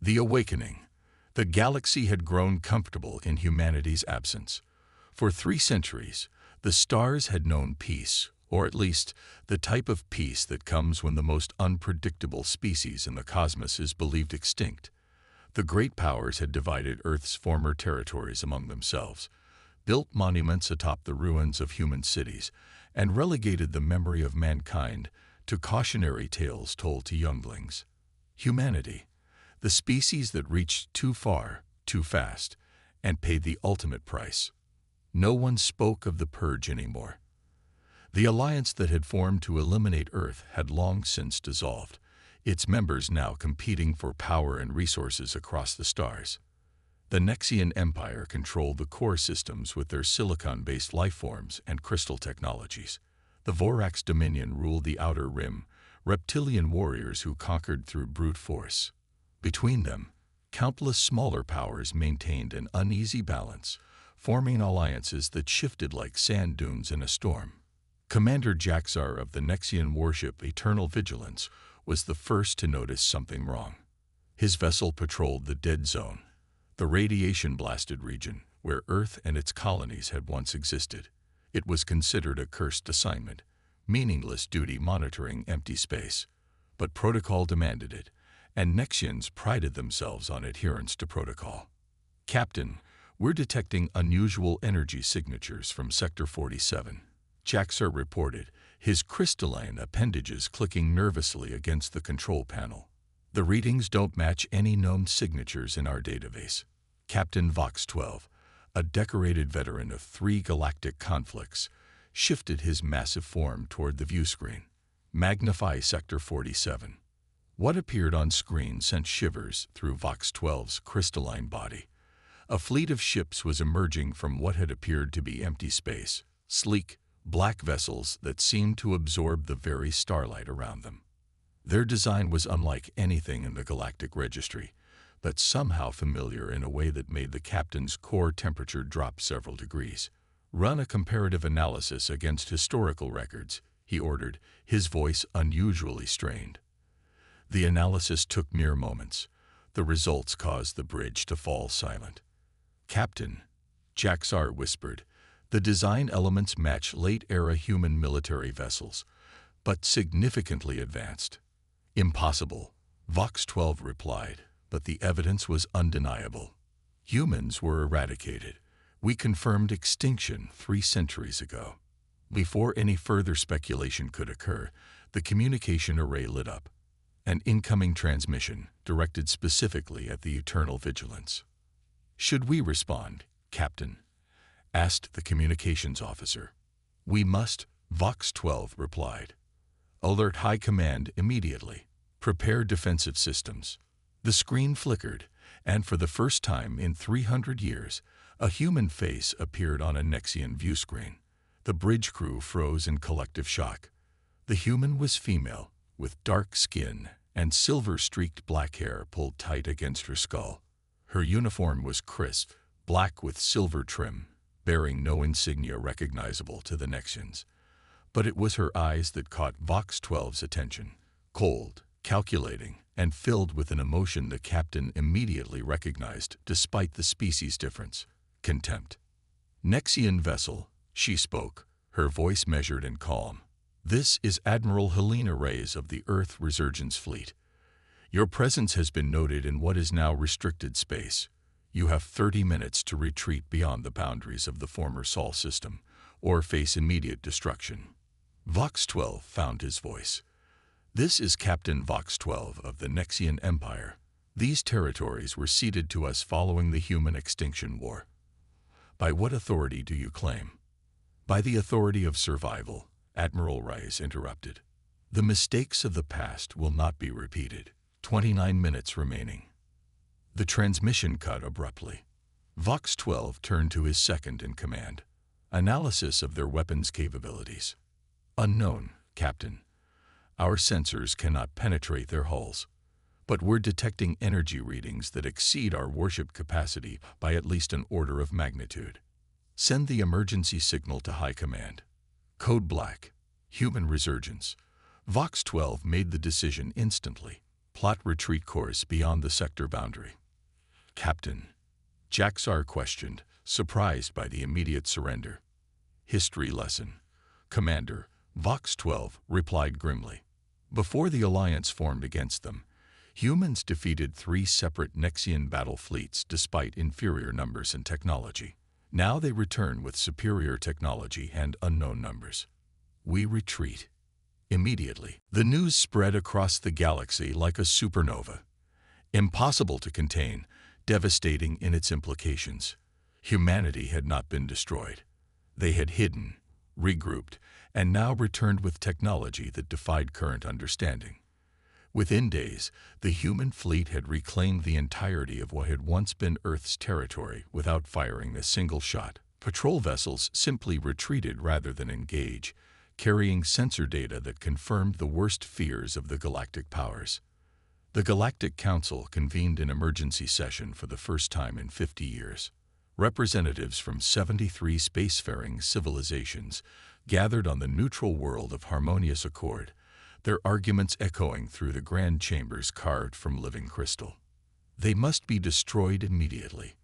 The awakening. The galaxy had grown comfortable in humanity's absence. For 3 centuries, the stars had known peace, or at least the type of peace that comes when the most unpredictable species in the cosmos is believed extinct. The great powers had divided Earth's former territories among themselves, built monuments atop the ruins of human cities, and relegated the memory of mankind to cautionary tales told to younglings. Humanity, the species that reached too far, too fast, and paid the ultimate price. No one spoke of the Purge anymore. The alliance that had formed to eliminate Earth had long since dissolved, its members now competing for power and resources across the stars. The Nexian Empire controlled the core systems with their silicon-based lifeforms and crystal technologies. The Vorax Dominion ruled the Outer Rim, reptilian warriors who conquered through brute force. Between them, countless smaller powers maintained an uneasy balance, forming alliances that shifted like sand dunes in a storm. Commander Jaxar of the Nexian warship Eternal Vigilance was the first to notice something wrong. His vessel patrolled the Dead Zone, the radiation-blasted region where Earth and its colonies had once existed. It was considered a cursed assignment, meaningless duty monitoring empty space. But protocol demanded it, and Nexians prided themselves on adherence to protocol. "Captain, we're detecting unusual energy signatures from Sector 47. Jaxar reported, his crystalline appendages clicking nervously against the control panel. "The readings don't match any known signatures in our database." Captain Vox 12, a decorated veteran of 3 galactic conflicts, shifted his massive form toward the viewscreen. "Magnify Sector 47. What appeared on screen sent shivers through Vox 12's crystalline body. A fleet of ships was emerging from what had appeared to be empty space, sleek, black vessels that seemed to absorb the very starlight around them. Their design was unlike anything in the Galactic Registry, but somehow familiar in a way that made the captain's core temperature drop several degrees. "Run a comparative analysis against historical records," he ordered, his voice unusually strained. The analysis took mere moments. The results caused the bridge to fall silent. "Captain," Jaxar whispered, "the design elements match late-era human military vessels, but significantly advanced." "Impossible," Vox 12 replied, but the evidence was undeniable. "Humans were eradicated. We confirmed extinction 3 centuries ago." Before any further speculation could occur, the communication array lit up. An incoming transmission directed specifically at the Eternal Vigilance. "Should we respond, Captain?" asked the communications officer. "We must," Vox 12 replied. "Alert High Command immediately. Prepare defensive systems." The screen flickered, and for the first time in 300 years, a human face appeared on a Nexian viewscreen. The bridge crew froze in collective shock. The human was female, with dark skin and silver-streaked black hair pulled tight against her skull. Her uniform was crisp, black with silver trim, bearing no insignia recognizable to the Nexians. But it was her eyes that caught Vox 12's attention, cold, calculating, and filled with an emotion the captain immediately recognized despite the species difference: contempt. "Nexian vessel," she spoke, her voice measured and calm. "This is Admiral Helena Reyes of the Earth Resurgence Fleet. Your presence has been noted in what is now restricted space. You have 30 minutes to retreat beyond the boundaries of the former Sol system, or face immediate destruction." Vox 12 found his voice. "This is Captain Vox 12 of the Nexian Empire. These territories were ceded to us following the human extinction war." "By what authority do you claim?" "By the authority of survival," Admiral Reyes interrupted. "The mistakes of the past will not be repeated." 29 minutes remaining. The transmission cut abruptly. Vox 12 turned to his second in command. "Analysis of their weapons capabilities." "Unknown, Captain. Our sensors cannot penetrate their hulls. But we're detecting energy readings that exceed our warship capacity by at least an order of magnitude. Send the emergency signal to High Command." Code Black. Human Resurgence. Vox 12 made the decision instantly. Plot retreat course beyond the sector boundary. Captain, Jaxar questioned, surprised by the immediate surrender. History lesson. Commander, Vox 12 replied grimly. Before the alliance formed against them, humans defeated 3 separate Nexian battle fleets despite inferior numbers and technology. Now they return with superior technology and unknown numbers. We retreat. Immediately, the news spread across the galaxy like a supernova. Impossible to contain, devastating in its implications. Humanity had not been destroyed. They had hidden, regrouped, and now returned with technology that defied current understanding. Within days, the human fleet had reclaimed the entirety of what had once been Earth's territory without firing a single shot. Patrol vessels simply retreated rather than engage, carrying sensor data that confirmed the worst fears of the galactic powers. The Galactic Council convened an emergency session for the first time in 50 years. Representatives from 73 spacefaring civilizations gathered on the neutral world of harmonious accord, their arguments echoing through the grand chambers carved from living crystal. They must be destroyed immediately,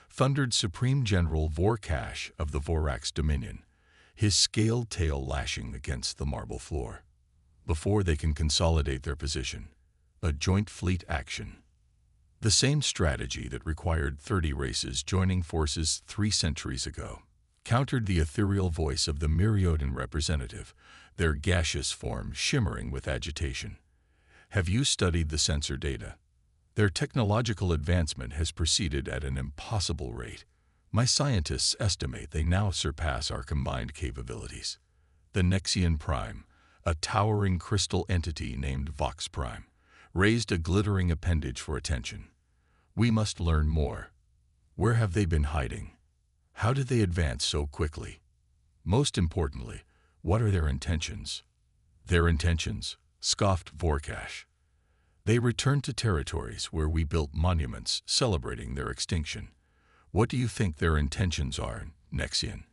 thundered Supreme General Vorkash of the Vorax Dominion, his scaled tail lashing against the marble floor. Before they can consolidate their position, a joint fleet action. The same strategy that required 30 races joining forces 3 centuries ago countered the ethereal voice of the Myriadan representative, their gaseous form shimmering with agitation. Have you studied the sensor data? Their technological advancement has proceeded at an impossible rate. My scientists estimate they now surpass our combined capabilities. The Nexian Prime, a towering crystal entity named Vox Prime, raised a glittering appendage for attention. We must learn more. Where have they been hiding? How did they advance so quickly? Most importantly, what are their intentions? Their intentions, scoffed Vorkash. They returned to territories where we built monuments celebrating their extinction. What do you think their intentions are, Nexian?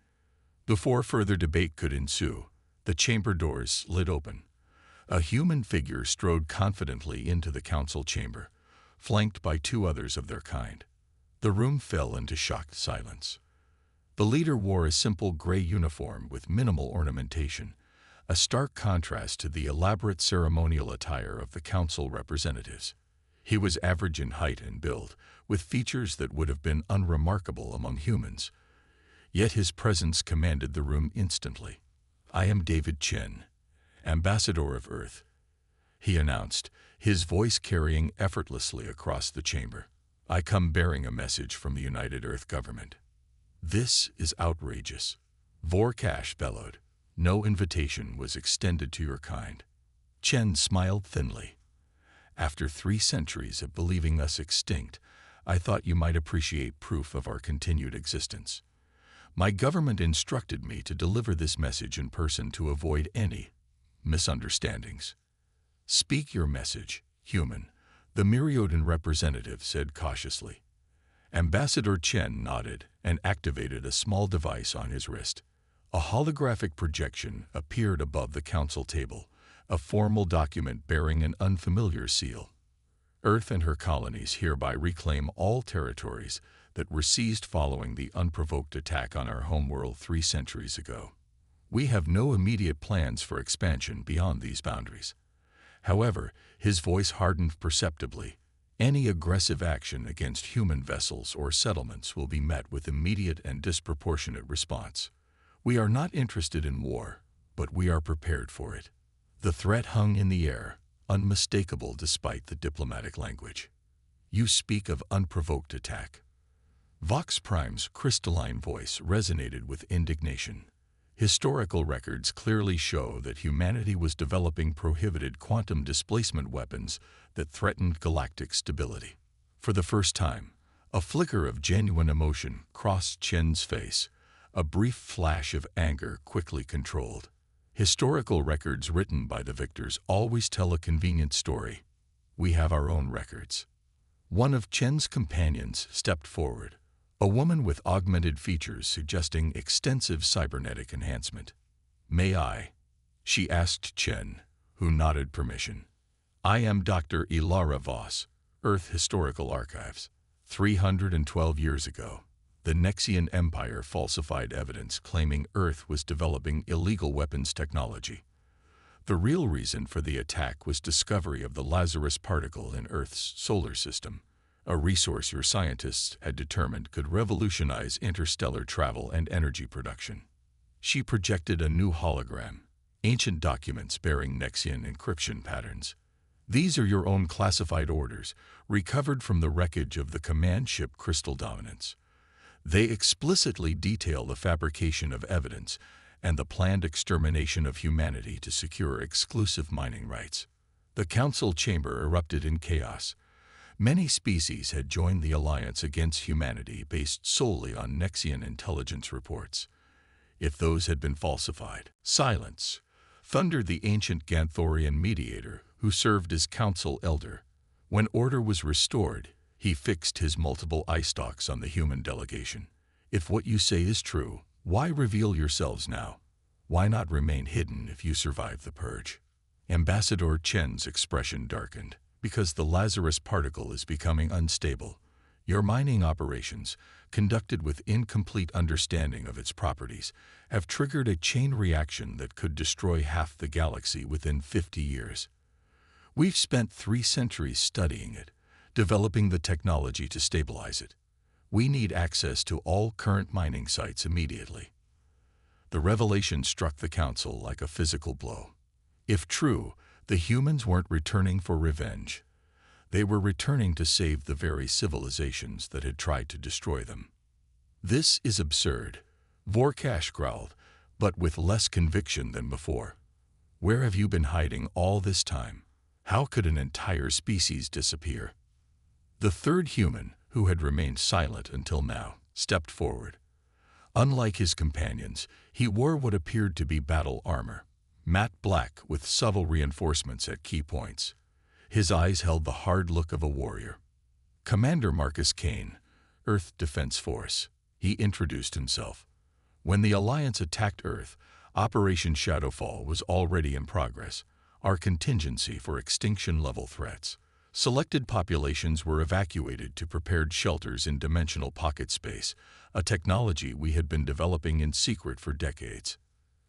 Before further debate could ensue, the chamber doors slid open. A human figure strode confidently into the council chamber, flanked by 2 others of their kind. The room fell into shocked silence. The leader wore a simple gray uniform with minimal ornamentation, a stark contrast to the elaborate ceremonial attire of the council representatives. He was average in height and build, with features that would have been unremarkable among humans. Yet his presence commanded the room instantly. I am David Chen, Ambassador of Earth, he announced, his voice carrying effortlessly across the chamber. I come bearing a message from the United Earth Government. This is outrageous, Vorkash bellowed. No invitation was extended to your kind. Chen smiled thinly. After 3 centuries of believing us extinct, I thought you might appreciate proof of our continued existence. My government instructed me to deliver this message in person to avoid any misunderstandings. Speak your message, human, the Myriadan representative said cautiously. Ambassador Chen nodded and activated a small device on his wrist. A holographic projection appeared above the council table, a formal document bearing an unfamiliar seal. Earth and her colonies hereby reclaim all territories that were seized following the unprovoked attack on our homeworld 3 centuries ago. We have no immediate plans for expansion beyond these boundaries. However, his voice hardened perceptibly. Any aggressive action against human vessels or settlements will be met with immediate and disproportionate response. We are not interested in war, but we are prepared for it. The threat hung in the air, unmistakable despite the diplomatic language. You speak of unprovoked attack. Vox Prime's crystalline voice resonated with indignation. Historical records clearly show that humanity was developing prohibited quantum displacement weapons that threatened galactic stability. For the first time, a flicker of genuine emotion crossed Chen's face, a brief flash of anger quickly controlled. Historical records written by the victors always tell a convenient story. We have our own records. One of Chen's companions stepped forward, a woman with augmented features suggesting extensive cybernetic enhancement. May I? She asked Chen, who nodded permission. I am Dr. Ilara Voss, Earth Historical Archives. 312 years ago, the Nexian Empire falsified evidence claiming Earth was developing illegal weapons technology. The real reason for the attack was discovery of the Lazarus particle in Earth's solar system, a resource your scientists had determined could revolutionize interstellar travel and energy production. She projected a new hologram, ancient documents bearing Nexian encryption patterns. These are your own classified orders, recovered from the wreckage of the command ship Crystal Dominance. They explicitly detail the fabrication of evidence and the planned extermination of humanity to secure exclusive mining rights. The council chamber erupted in chaos. Many species had joined the alliance against humanity based solely on Nexian intelligence reports. If those had been falsified, silence, thundered the ancient Ganthorian mediator who served as council elder. When order was restored, he fixed his multiple eye stalks on the human delegation. If what you say is true, why reveal yourselves now? Why not remain hidden if you survive the purge? Ambassador Chen's expression darkened. Because the Lazarus particle is becoming unstable. Your mining operations, conducted with incomplete understanding of its properties, have triggered a chain reaction that could destroy half the galaxy within 50 years. We've spent 3 centuries studying it, developing the technology to stabilize it. We need access to all current mining sites immediately. The revelation struck the council like a physical blow. If true, the humans weren't returning for revenge. They were returning to save the very civilizations that had tried to destroy them. This is absurd, Vorkash growled, but with less conviction than before. Where have you been hiding all this time? How could an entire species disappear? The third human, who had remained silent until now, stepped forward. Unlike his companions, he wore what appeared to be battle armor, matte black with subtle reinforcements at key points. His eyes held the hard look of a warrior. Commander Marcus Kane, Earth Defense Force. He introduced himself. When the Alliance attacked Earth, Operation Shadowfall was already in progress, our contingency for extinction-level threats. Selected populations were evacuated to prepared shelters in dimensional pocket space, a technology we had been developing in secret for decades.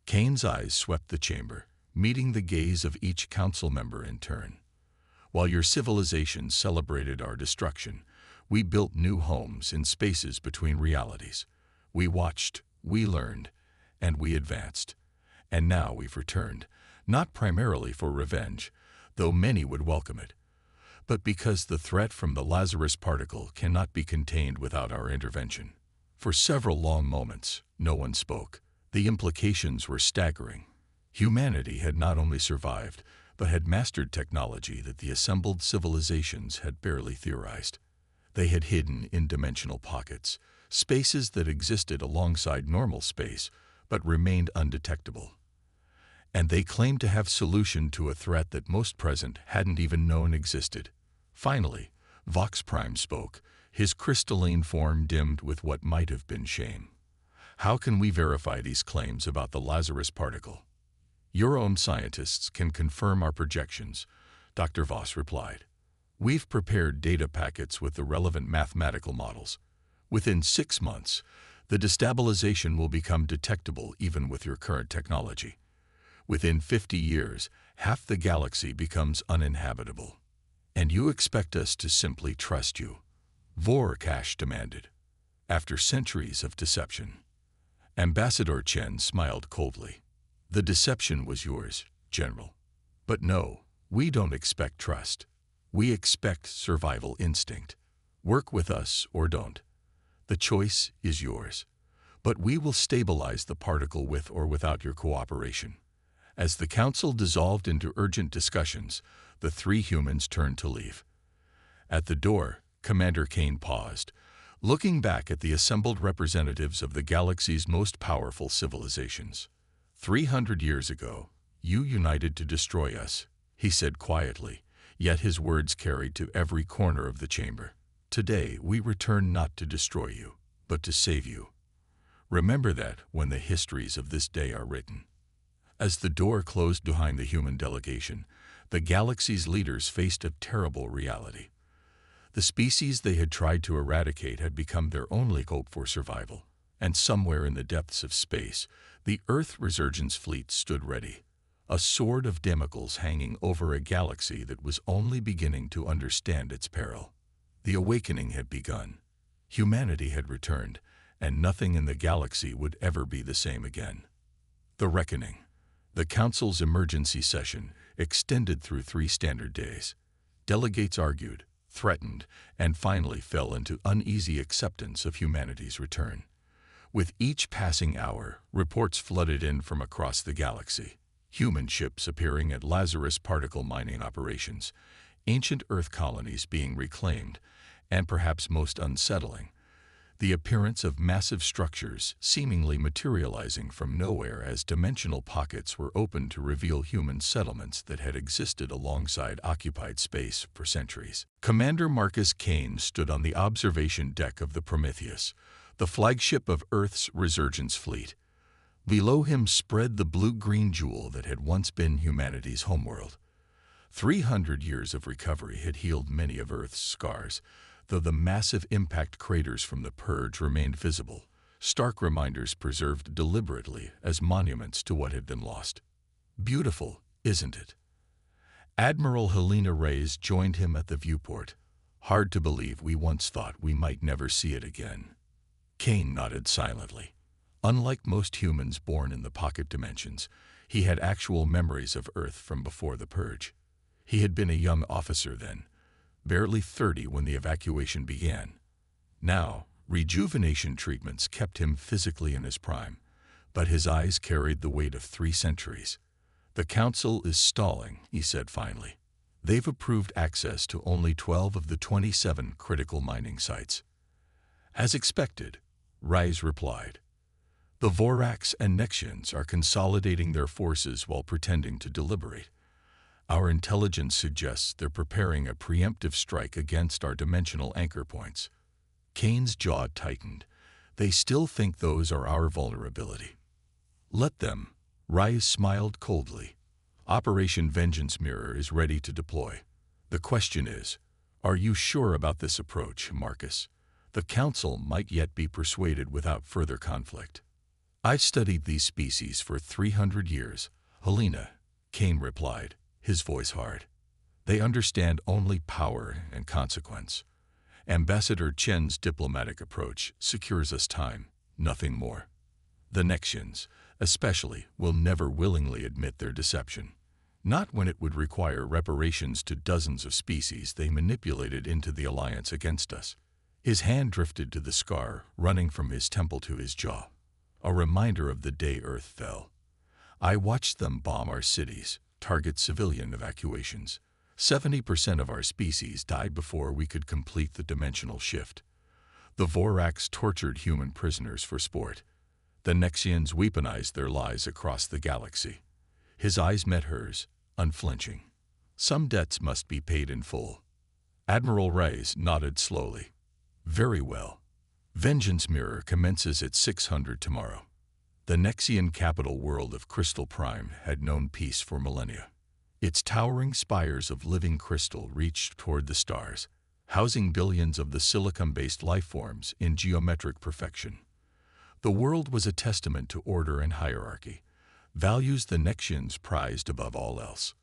Kane's eyes swept the chamber, meeting the gaze of each council member in turn. While your civilizations celebrated our destruction, we built new homes in spaces between realities. We watched, we learned, and we advanced. And now we've returned, not primarily for revenge, though many would welcome it, but because the threat from the Lazarus particle cannot be contained without our intervention. For several long moments, no one spoke. The implications were staggering. Humanity had not only survived, but had mastered technology that the assembled civilizations had barely theorized. They had hidden in dimensional pockets, spaces that existed alongside normal space, but remained undetectable. And they claimed to have solution to a threat that most present hadn't even known existed. Finally, Vox Prime spoke, his crystalline form dimmed with what might have been shame. How can we verify these claims about the Lazarus particle? Your own scientists can confirm our projections, Dr. Voss replied. We've prepared data packets with the relevant mathematical models. Within 6 months, the destabilization will become detectable even with your current technology. Within 50 years, half the galaxy becomes uninhabitable. And you expect us to simply trust you? Vorkash demanded. After centuries of deception. Ambassador Chen smiled coldly. The deception was yours, General. But no, we don't expect trust. We expect survival instinct. Work with us or don't. The choice is yours. But we will stabilize the particle with or without your cooperation. As the council dissolved into urgent discussions, the 3 humans turned to leave. At the door, Commander Kane paused, looking back at the assembled representatives of the galaxy's most powerful civilizations. 300 years ago, you united to destroy us, he said quietly, yet his words carried to every corner of the chamber. Today, we return not to destroy you, but to save you. Remember that when the histories of this day are written. As the door closed behind the human delegation, the galaxy's leaders faced a terrible reality. The species they had tried to eradicate had become their only hope for survival, and somewhere in the depths of space, the Earth Resurgence Fleet stood ready, a sword of Damocles hanging over a galaxy that was only beginning to understand its peril. The awakening had begun. Humanity had returned, and nothing in the galaxy would ever be the same again. The Reckoning. The Council's emergency session extended through 3 standard days. Delegates argued, threatened, and finally fell into uneasy acceptance of humanity's return. With each passing hour, reports flooded in from across the galaxy. Human ships appearing at Lazarus particle mining operations, ancient Earth colonies being reclaimed, and perhaps most unsettling, the appearance of massive structures seemingly materializing from nowhere as dimensional pockets were opened to reveal human settlements that had existed alongside occupied space for centuries. Commander Marcus Kane stood on the observation deck of the Prometheus, the flagship of Earth's Resurgence Fleet. Below him spread the blue-green jewel that had once been humanity's homeworld. 300 years of recovery had healed many of Earth's scars, though the massive impact craters from the purge remained visible, stark reminders preserved deliberately as monuments to what had been lost. Beautiful, isn't it? Admiral Helena Reyes joined him at the viewport. Hard to believe we once thought we might never see it again. Kane nodded silently. Unlike most humans born in the pocket dimensions, he had actual memories of Earth from before the purge. He had been a young officer then, barely 30 when the evacuation began. Now, rejuvenation treatments kept him physically in his prime, but his eyes carried the weight of 3 centuries. The Council is stalling, he said finally. They've approved access to only 12 of the 27 critical mining sites. As expected, Reyes replied. The Vorax and Nexians are consolidating their forces while pretending to deliberate. Our intelligence suggests they're preparing a preemptive strike against our dimensional anchor points. Kane's jaw tightened. They still think those are our vulnerability. Let them. Reyes smiled coldly. Operation Vengeance Mirror is ready to deploy. The question is, are you sure about this approach, Marcus? The Council might yet be persuaded without further conflict. I've studied these species for 300 years, Helena, Kane replied, his voice hard. They understand only power and consequence. Ambassador Chen's diplomatic approach secures us time, nothing more. The Nexians, especially, will never willingly admit their deception. Not when it would require reparations to dozens of species they manipulated into the alliance against us. His hand drifted to the scar running from his temple to his jaw, a reminder of the day Earth fell. I watched them bomb our cities, target civilian evacuations. 70% of our species died before we could complete the dimensional shift. The Vorax tortured human prisoners for sport. The Nexians weaponized their lies across the galaxy. His eyes met hers, unflinching. Some debts must be paid in full. Admiral Reyes nodded slowly. Very well. Vengeance Mirror commences at 600 tomorrow. The Nexian capital world of Crystal Prime had known peace for millennia. Its towering spires of living crystal reached toward the stars, housing billions of the silicon-based lifeforms in geometric perfection. The world was a testament to order and hierarchy, values the Nexians prized above all else.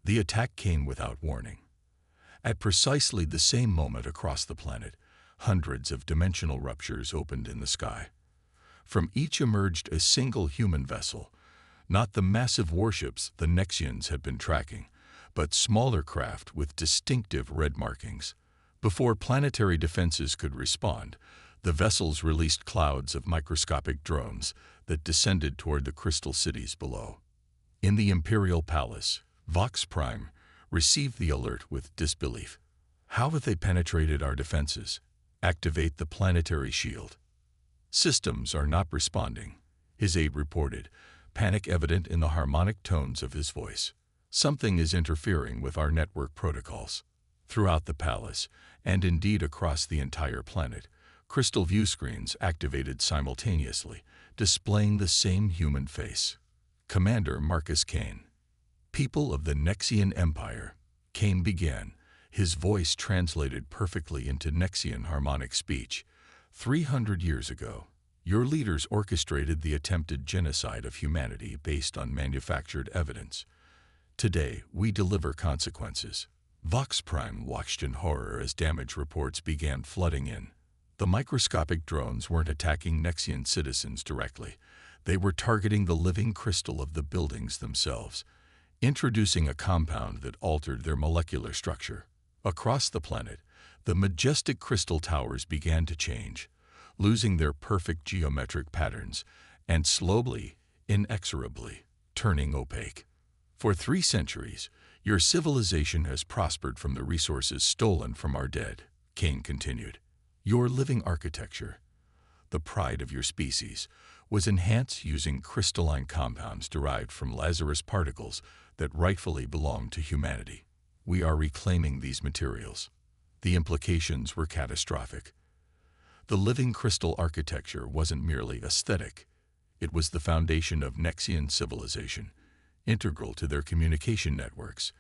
The attack came without warning. At precisely the same moment across the planet, hundreds of dimensional ruptures opened in the sky. From each emerged a single human vessel, not the massive warships the Nexians had been tracking, but smaller craft with distinctive red markings. Before planetary defenses could respond, the vessels released clouds of microscopic drones that descended toward the crystal cities below. In the Imperial Palace, Vox Prime received the alert with disbelief. How have they penetrated our defenses? Activate the planetary shield. Systems are not responding, his aide reported, panic evident in the harmonic tones of his voice. Something is interfering with our network protocols. Throughout the palace, and indeed across the entire planet, crystal view screens activated simultaneously, displaying the same human face. Commander Marcus Kane. People of the Nexian Empire, Cain began, his voice translated perfectly into Nexian harmonic speech. 300 years ago, your leaders orchestrated the attempted genocide of humanity based on manufactured evidence. Today, we deliver consequences. Vox Prime watched in horror as damage reports began flooding in. The microscopic drones weren't attacking Nexian citizens directly. They were targeting the living crystal of the buildings themselves, introducing a compound that altered their molecular structure. Across the planet, the majestic crystal towers began to change, losing their perfect geometric patterns, and slowly, inexorably, turning opaque. For 3 centuries, your civilization has prospered from the resources stolen from our dead, Cain continued. Your living architecture, the pride of your species, was enhanced using crystalline compounds derived from Lazarus particles that rightfully belonged to humanity. We are reclaiming these materials. The implications were catastrophic. The living crystal architecture wasn't merely aesthetic. It was the foundation of Nexian civilization, integral to their communication networks,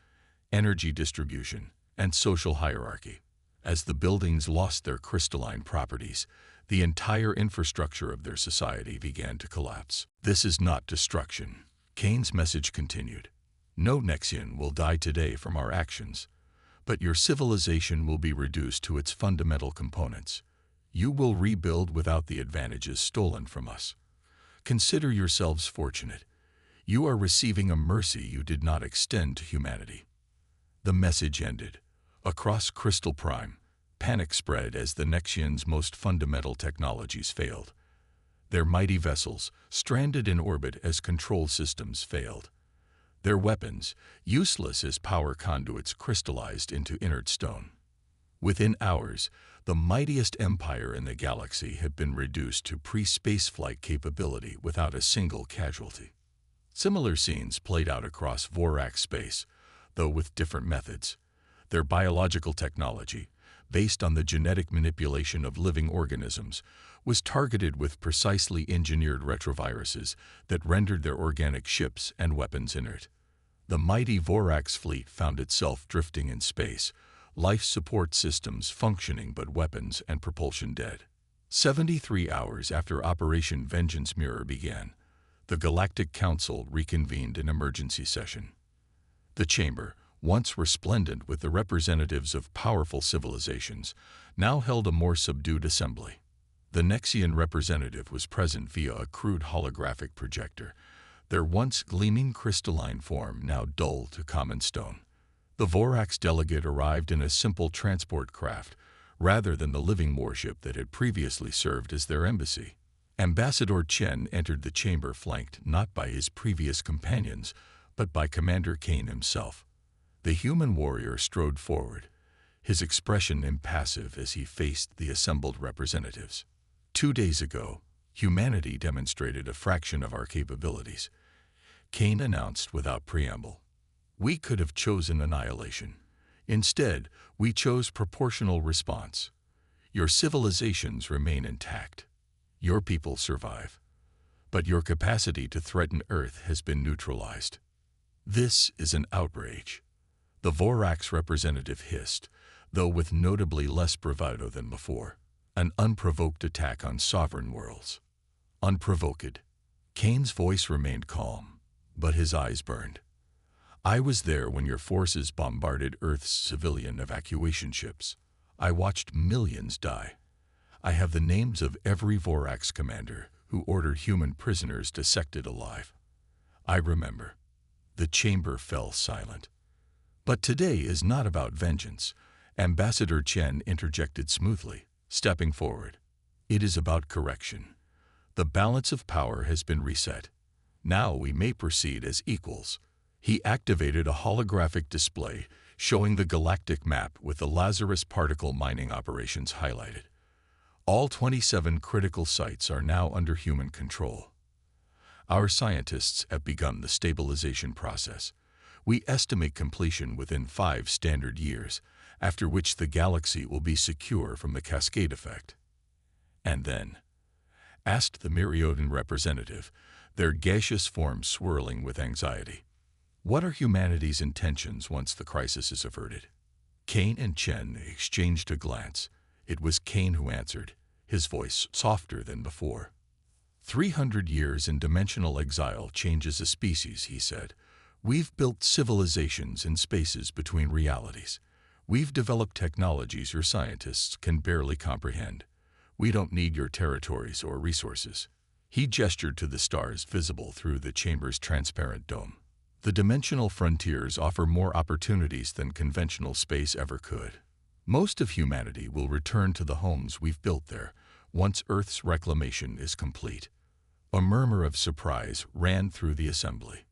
energy distribution, and social hierarchy. As the buildings lost their crystalline properties, the entire infrastructure of their society began to collapse. This is not destruction, Cain's message continued. No Nexian will die today from our actions, but your civilization will be reduced to its fundamental components. You will rebuild without the advantages stolen from us. Consider yourselves fortunate. You are receiving a mercy you did not extend to humanity. The message ended. Across Crystal Prime, panic spread as the Nexians' most fundamental technologies failed. Their mighty vessels, stranded in orbit as control systems failed. Their weapons, useless as power conduits, crystallized into inert stone. Within hours, the mightiest empire in the galaxy had been reduced to pre-spaceflight capability without a single casualty. Similar scenes played out across Vorax space, though with different methods. Their biological technology, based on the genetic manipulation of living organisms, was targeted with precisely engineered retroviruses that rendered their organic ships and weapons inert. The mighty Vorax fleet found itself drifting in space, life support systems functioning but weapons and propulsion dead. 73 hours after Operation Vengeance Mirror began, the Galactic Council reconvened an emergency session. The chamber, once resplendent with the representatives of powerful civilizations, now held a more subdued assembly. The Nexian representative was present via a crude holographic projector, their once gleaming crystalline form now dull to common stone. The Vorax delegate arrived in a simple transport craft, rather than the living warship that had previously served as their embassy. Ambassador Chen entered the chamber flanked not by his previous companions, but by Commander Cain himself. The human warrior strode forward, his expression impassive as he faced the assembled representatives. 2 days ago, humanity demonstrated a fraction of our capabilities, Cain announced without preamble. We could have chosen annihilation. Instead, we chose proportional response. Your civilizations remain intact. Your people survive. But your capacity to threaten Earth has been neutralized. This is an outrage. The Vorax representative hissed, though with notably less bravado than before. An unprovoked attack on sovereign worlds. Unprovoked. Cain's voice remained calm, but his eyes burned. I was there when your forces bombarded Earth's civilian evacuation ships. I watched millions die. I have the names of every Vorax commander who ordered human prisoners dissected alive. I remember. The chamber fell silent. But today is not about vengeance, Ambassador Chen interjected smoothly, stepping forward. It is about correction. The balance of power has been reset. Now we may proceed as equals. He activated a holographic display showing the galactic map with the Lazarus particle mining operations highlighted. All 27 critical sites are now under human control. Our scientists have begun the stabilization process. We estimate completion within 5 standard years, after which the galaxy will be secure from the cascade effect. And then? Asked the Myriadan representative, their gaseous forms swirling with anxiety. What are humanity's intentions once the crisis is averted? Kane and Chen exchanged a glance. It was Kane who answered, his voice softer than before. 300 years in dimensional exile changes a species, he said. We've built civilizations in spaces between realities. We've developed technologies your scientists can barely comprehend. We don't need your territories or resources. He gestured to the stars visible through the chamber's transparent dome. The dimensional frontiers offer more opportunities than conventional space ever could. Most of humanity will return to the homes we've built there once Earth's reclamation is complete. A murmur of surprise ran through the assembly.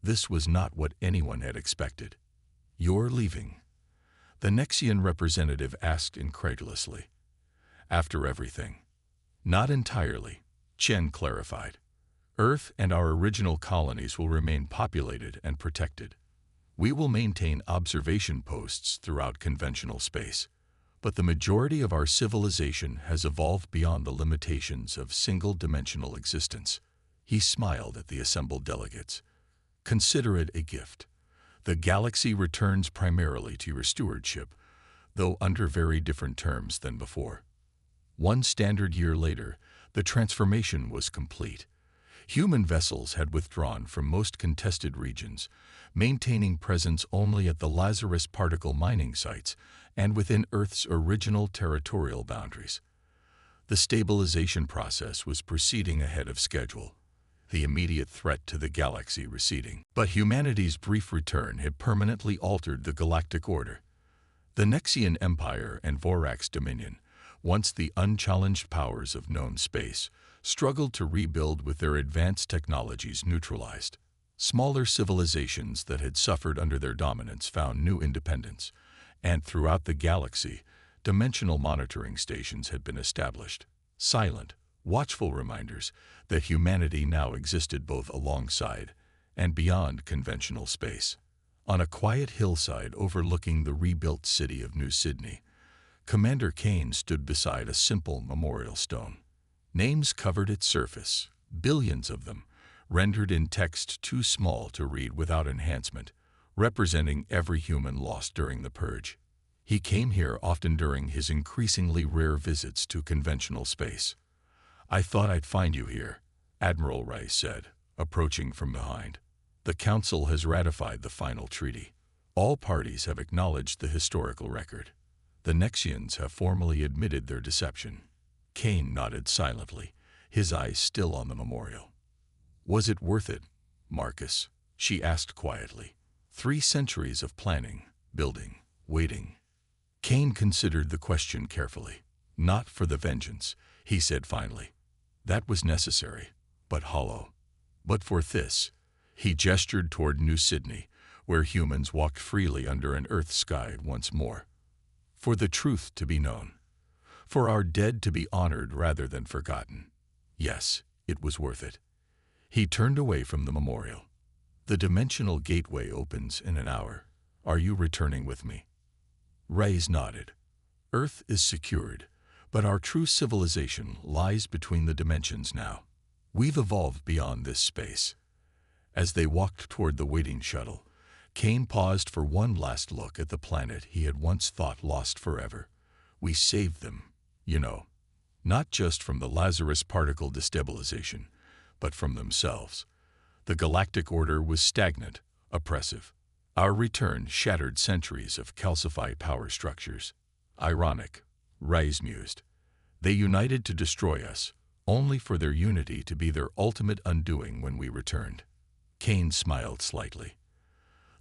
This was not what anyone had expected. You're leaving? The Nexian representative asked incredulously. After everything. Not entirely, Chen clarified. Earth and our original colonies will remain populated and protected. We will maintain observation posts throughout conventional space, but the majority of our civilization has evolved beyond the limitations of single-dimensional existence. He smiled at the assembled delegates. Consider it a gift. The galaxy returns primarily to your stewardship, though under very different terms than before. 1 standard year later, the transformation was complete. Human vessels had withdrawn from most contested regions, maintaining presence only at the Lazarus particle mining sites and within Earth's original territorial boundaries. The stabilization process was proceeding ahead of schedule, the immediate threat to the galaxy receding. But humanity's brief return had permanently altered the galactic order. The Nexian Empire and Vorax Dominion, once the unchallenged powers of known space, struggled to rebuild with their advanced technologies neutralized. Smaller civilizations that had suffered under their dominance found new independence, and throughout the galaxy, dimensional monitoring stations had been established. Silent, watchful reminders that humanity now existed both alongside and beyond conventional space. On a quiet hillside overlooking the rebuilt city of New Sydney, Commander Kane stood beside a simple memorial stone. Names covered its surface, billions of them, rendered in text too small to read without enhancement, representing every human lost during the purge. He came here often during his increasingly rare visits to conventional space. I thought I'd find you here, Admiral Rice said, approaching from behind. The Council has ratified the final treaty. All parties have acknowledged the historical record. The Nexians have formally admitted their deception. Kane nodded silently, his eyes still on the memorial. Was it worth it, Marcus? She asked quietly. 3 centuries of planning, building, waiting. Kane considered the question carefully. Not for the vengeance, he said finally. That was necessary, but hollow. But for this, he gestured toward New Sydney, where humans walked freely under an Earth sky once more. For the truth to be known. For our dead to be honored rather than forgotten. Yes, it was worth it. He turned away from the memorial. The dimensional gateway opens in an hour. Are you returning with me? Reyes nodded. Earth is secured, but our true civilization lies between the dimensions now. We've evolved beyond this space. As they walked toward the waiting shuttle, Kane paused for one last look at the planet he had once thought lost forever. We saved them, you know, not just from the Lazarus particle destabilization, but from themselves. The galactic order was stagnant, oppressive. Our return shattered centuries of calcified power structures. Ironic, Reyes mused. They united to destroy us, only for their unity to be their ultimate undoing when we returned. Kane smiled slightly.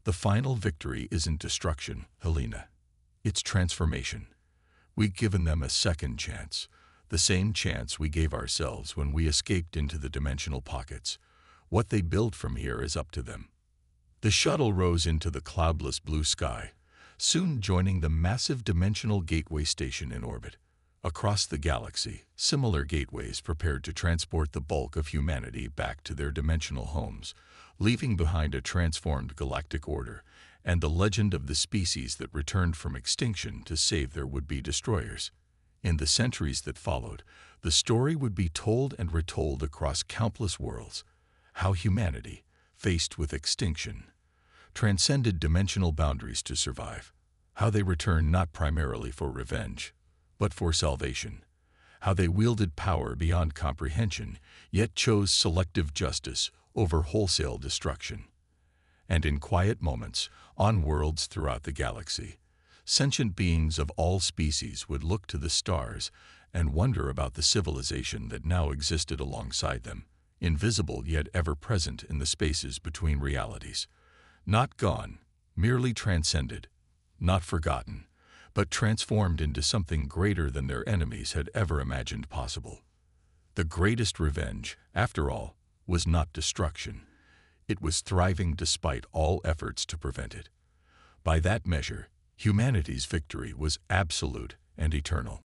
The final victory isn't destruction, Helena. It's transformation. We've given them a second chance, the same chance we gave ourselves when we escaped into the dimensional pockets. What they build from here is up to them. The shuttle rose into the cloudless blue sky, soon joining the massive dimensional gateway station in orbit. Across the galaxy, similar gateways prepared to transport the bulk of humanity back to their dimensional homes, leaving behind a transformed galactic order and the legend of the species that returned from extinction to save their would-be destroyers. In the centuries that followed, the story would be told and retold across countless worlds, how humanity, faced with extinction, transcended dimensional boundaries to survive, how they returned not primarily for revenge, but for salvation, how they wielded power beyond comprehension, yet chose selective justice over wholesale destruction. And in quiet moments, on worlds throughout the galaxy, sentient beings of all species would look to the stars and wonder about the civilization that now existed alongside them, invisible yet ever present in the spaces between realities. Not gone, merely transcended, not forgotten, but transformed into something greater than their enemies had ever imagined possible. The greatest revenge, after all, was not destruction. It was thriving despite all efforts to prevent it. By that measure, humanity's victory was absolute and eternal.